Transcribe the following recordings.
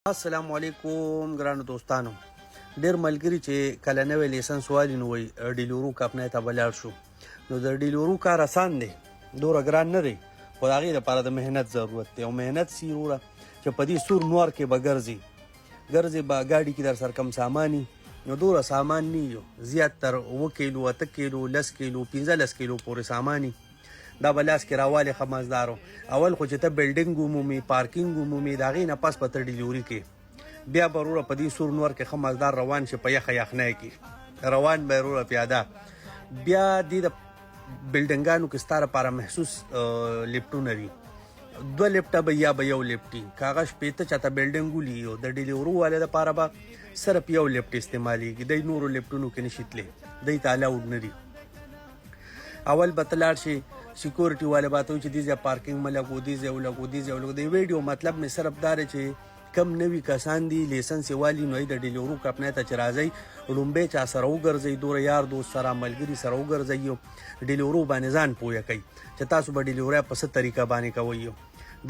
السلام علیکم ګرانو دوستانو. ډېر ملګري چې کله نوی لیسنس والي نو وایي ډیلورو کمپنۍ ته به لاړ شو. نو د ډیلورو کار اسان دی، دومره ګران نه دی، خو د هغې دپاره د محنت ضرورت دی او محنت سي وروره چې په دې سور نور کې به ګرځې به ګاډي کې در سره کم ساماني نو دومره سامان نه یو زیات تر 7 کیلو 8 کیلو 10 کیلو 15 کیلو پورې ساماني دا به لاس کې راوالی ښه مزدارو. اول خو چې ته بلډینګ ومومي پارکینګ ومومي د هغې نه پس به ته ډیلیوري کې بیا به وروره په دې سور نور کې ښه مزدار روان شي په یخه یخنۍ کې روان به یې وروره پیاده بیا دې د بلډنګانو کې ستا لپاره محسوس لفټونه دي 2 لفټه به یا به یو لفټي که هغه شپېته چاته بلډینګ ولي د ډیلیورو والې دپاره به صرف یو لفټ استعمالیږي دی نورو لفټونو کې نشي تللی دی ته الاوډ نه دي. اول به ته لاړ شي سیکورټي والے به ته وایي چې دې ځای پارکینګ مه لګو دې ځای ولګو دې ځای ولګو. د ویډیو مطلب مې صرف دا دی چې کم نوي کسان دي لیسنس یې والي نو د ډیلیورو کمپنۍ ته چې راځئ لومبی چا سره وګرځئ دوره یار دوست سره ملګري سره وګرځئ ډیلیورو باندې ځان پویه کوئ چې تاسو به ډیلیوري په څه طریقه باندې کوئ.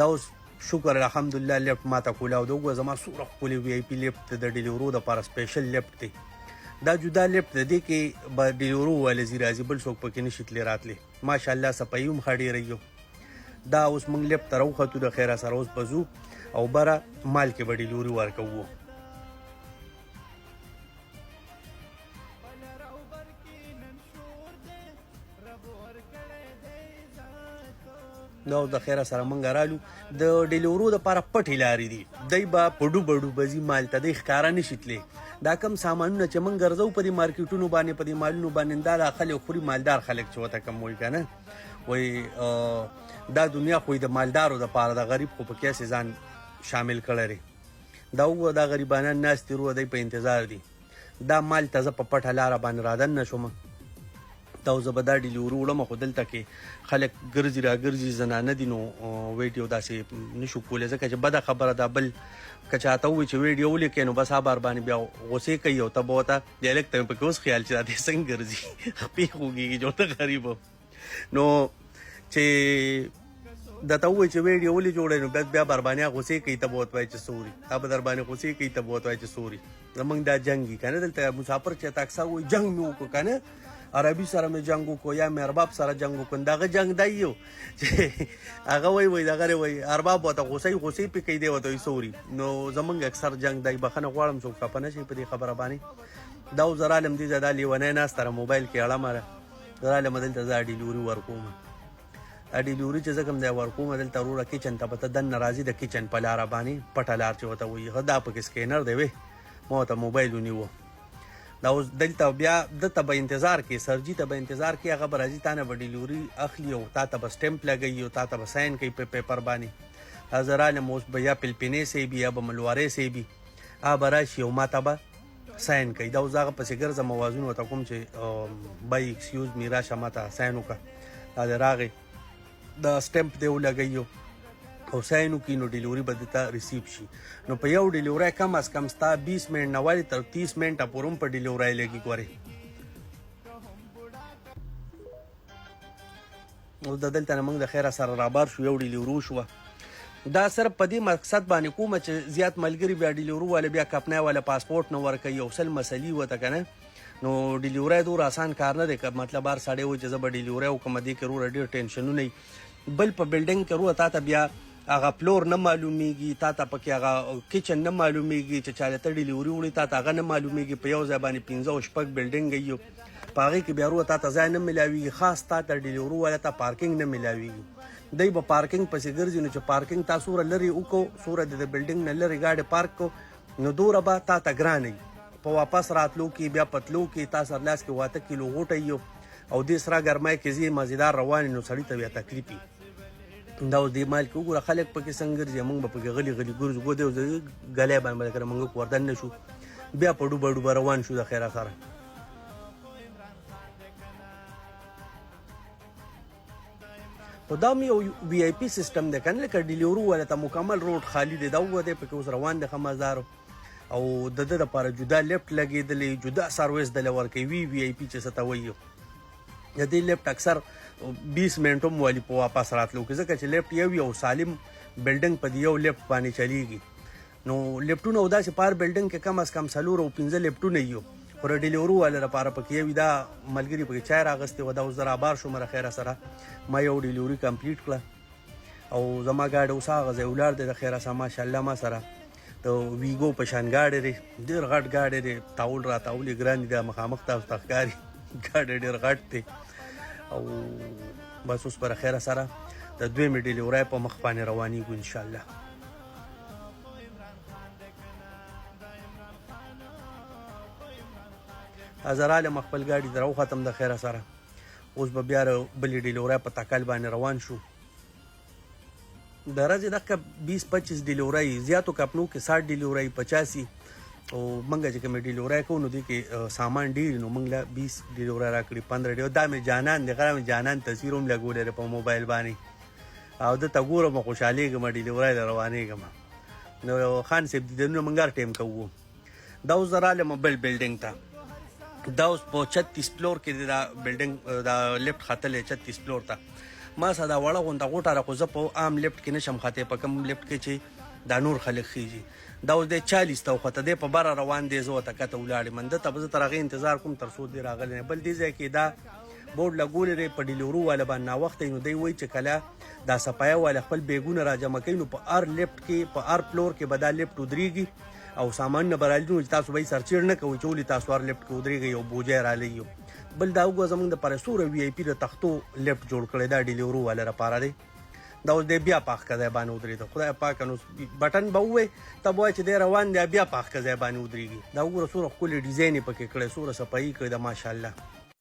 دا اوس شکر الحمدلله لیفټ ماته کولاو د وګوره زما څومره ښکلې وی آی پي لیفټ د ډیلیورو دپاره سپیشل لیفټ دی. دا جدا لیفټ دی دې کې به ډیلیورو والے ځي راځي بل څوک پکې نشي تللی راتلی ماشاءالله صفایي هم ښه ډېره یو. دا اوس موږ لیفټ ته راوختو د خیره سره اوس به ځو او بره مال کې به ډیلیوري ورکوو. دا اوس د خیره سره موږ رالو د ډیلیورو دپاره پټې لارې دي دی به په ډوبه ډوبه ځي مال ته دی ښکاره نشي تللی. دا کم سامانونه چې موږ ګرځو په دې مارکیټونو باندې په دې مالونو باندې دا خلک خوري مالدار خلک چې ورته کم وایي که نه وایي دا دنیا خو د مالدارو دپاره د غریب خو په کې هسې ځان شامل کړی دی. دا وګوره دا غریبانان ناست دي وروره دی په انتظار دي دا مال ته زه په پټه لاره باندې رادننه شوم دا زه به دا ډیلیوري وړم خو دلته کې خلک ګرځي راګرځي زنانه دي نو ویډیو داسې نشو کولی ځکه چې بده خبره ده. بل که چاته ووایي چې ویډیو ولیکئ نو بس بار باندې بیا غوسې کوي او ته به ورته بیا لږ ته مې پکې اوس خیال چې دا دی څنګه ګرځي خپې خوږېږي جوړه غریب نو چې درته ووایي چې ویډیو ولې جوړوئ نو بیا بار باندې غوسې کوي ته به ورته وایي چې سوري تا به در باندې غوسې کوي ته به ورته وایي چې سوري زموږ دا جنګ وي که نه دلته مسافر چې ته اکثر وایي جنګ مې وکړو که نه عربي سره مې جنګ وکړو یا مې ارباب سره جنګ وکړو دغه جنګ دی یو چې هغه وایي دغه وایي ارباب ورته غوسې پې کوي دی ورته وایي سوري نو زموږ اکثر جنګ دی. بخښنه غواړم څوک خفه نه شي په دې خبره باندې. دا اوس زه رالم دې ځای دا لیونی ناست سره موبایل کې اړمه ده زه رالم دلته زه ډیلیوري ورکوم. ډیلیوري چې زه کوم دی ورکوم دلته وروره کچن ته به ته دننه راځي د کچن په لاره باندې پټه لار چې ورته وایي دا پکې سکینر دی وی ما ورته موبایل ونیوه. دا اوس دلته بیا دته به انتظار کې سرجي ته به انتظار کې هغه به راځي تا نه به ډیلیوري اخلي او تا ته به سټمپ لګوي او تا ته به ساین کوي په پیپر باندې. زه رالم اوس به یا پلپینې صاحب یا به ملوارۍ صاحب هغه به راشي او ما ته به ساین کوي. دا اوس هغه پسې ګرځم اوازونه ورته کوم چې بای ایکسکیوز می راشه ما ته ساین وکړه دا دی راغی دا سټمپ دی ولګوي او ساین وکړي نو ډیلیوري به دته ریسیو شي. نو په یو ډیلیوري کم از کم ستا 20 منټ نه والي تر 30 منټه پورې هم په ډیلیوري لګي ګورې. اوس د دلته نه موږ د خیره سره رابار شو یو ډیلیوري وشوه. دا صرف په دې مقصد باندې کومه چې زیات ملګري بیا ډیلیوري والا بیا کمپنۍ والا پاسپورټ نه ورکوي یو سل مسلې ورته که نه نو ډیلیوري دومره اسان کار نه دی که مطلب هر سړی وایي چې زه به ډیلیوري وکړم دې کې وروره ډېر ټینشنونه وي. بل په بلډینګ کې وروره تا ته بیا هغه فلور نه معلومیږي تا ته پکې هغه کچن نه معلومیږي چې چاله ته ډیلیوري وړي تا ته هغه نه معلومیږي په یو ځای باندې 15 او شپږ بلډینګ وي په هغې کې بیا وروره تا ته ځای نه میلاویږي خاص تا ته ډیلیوري والا ته پارکینګ نه میلاویږي دی به پارکینګ پسې ګرځي نو چې پارکینګ تا څومره لرې وکړو څومره د بلډینګ نه لرې ګاډې پارک کړو نو دومره به تا ته ګرانه وي په واپس راتلو کې بیا پتلو کې تا سر لاس کې 8 کیلو غوټه وي او دې سره ګرمۍ کې ځي مزیدار روان نو سړي ته بیا تکلیف وي. دا اوس دې مال کې وګوره خلک پکې څنګه ګرځي موږ به پکې غلي غلي ګرځو ګو دی ګلی باندې به کړه موږ وردن نه شو بیا په ډوبه ډوبه روان شو د خیره سره. خو دا مې یو وی آی پي سیسټم دی که نه لکه ډیلیوري والا ته مکمل روډ خالي دی دا وګوره دی پکې اوس روان دی ښه مزدار او د ده دپاره جدا لیفټ لګېدلی جدا سروس دله ورکوي وی آی پي چې څه ته وایي. د دې لیفټ اکثر 20 منټ هم والي په واپس راتلو کې ځکه چې لیفټ یو سالم بلډینګ په یو لیفټ باندې چلیږي نو لیفټونه او داسې پار بلډینګ کې کم از کم 4 او 15 لیفټونه یو خو د ډیلیورو والا لپاره پکې یو دا ملګري پکې چای راغستې وه دا اوس زه رابار شوم له خیره سره ما یو ډیلیوري کمپلیټ کړه او زما ګاډی اوس هغه ځای ولاړ دی د خیره سره ماشاءالله ما سره د ویګو په شان ګاډی دی ډېر غټ ګاډی دی تاول را تاول یې ګران دي دا مخامخ تاسو ته ښکاري ګاډی ډېر غټ دی او بس اوس پر خیره سره د دویمې ډیلیورۍ په مخ باندې روانېږو انشاءالله زه رالم خپل ګاډي ته راوختم د خیره سره اوس به بیا بلې ډیلیورۍ په تکل باندې روان شو د ورځې دغه 20-25 ډیلیورۍ زیاتو کپنو کې 60 ډیلیورۍ 85 او موږ چې کومې ډیلیورۍ کوو نو دې کې سامان ډېر نو موږ له 20 ډیلیورۍ راکړي 15 ډیلیورۍ دا مې جانان دی غره مې جانان تصویر هم لګولی دی په موبایل باندې او دته ګورم خوشحالېږم ډیلیورۍ له روانېږم نو خان صاحب دیدنونه موږ هر ټایم کوو دا اوس زه رالم بل بلډینګ ته دا اوس په 36 فلور کې دا بلډینګ دا لیفټ ختلی 36 فلور ته ما سره دا وړه غونډه غوټه را خو زه په عام لیفټ کې نشم ختی په کوم لیفټ کې چې دا نور خلک خیږي دا اوس دی 40 ته وخته دی په بره روان دی زه ورته کته ولاړې من دته به زه تر هغې انتظار کوم تر څو دی راغلی نه بل دې ځای کې دا بورډ لګولی دی په ډیلیورو والا باندې ناوخته نو دی وایي چې کله دا صفایه والا خپل بیګونه را جمع کوي نو په هر لیفټ کې په هر فلور کې به دا لیفټ ودرېږي او سامان نه برالي نو چې تاسو به یې سرچیر نه کوئ چې ولې تاسو هر لیفټ کې ودرېږئ او بوجی رالی بل دا وګوره زموږ دپاره څومره وي آی پي د تختو لیفټ جوړ کړی دا ډیلیورو والا لپاره دی دا اوس دی بیا پاخکه ځای باندې ودرېده خدای پاکه نو بټن به ووایي ته به وایي چې دی روان دی بیا پاخکه ځای باندې ودرېږي دا وګوره څومره ښکلې ډیزاین یې پکې کړی څومره صفایي کړې ده ماشاءالله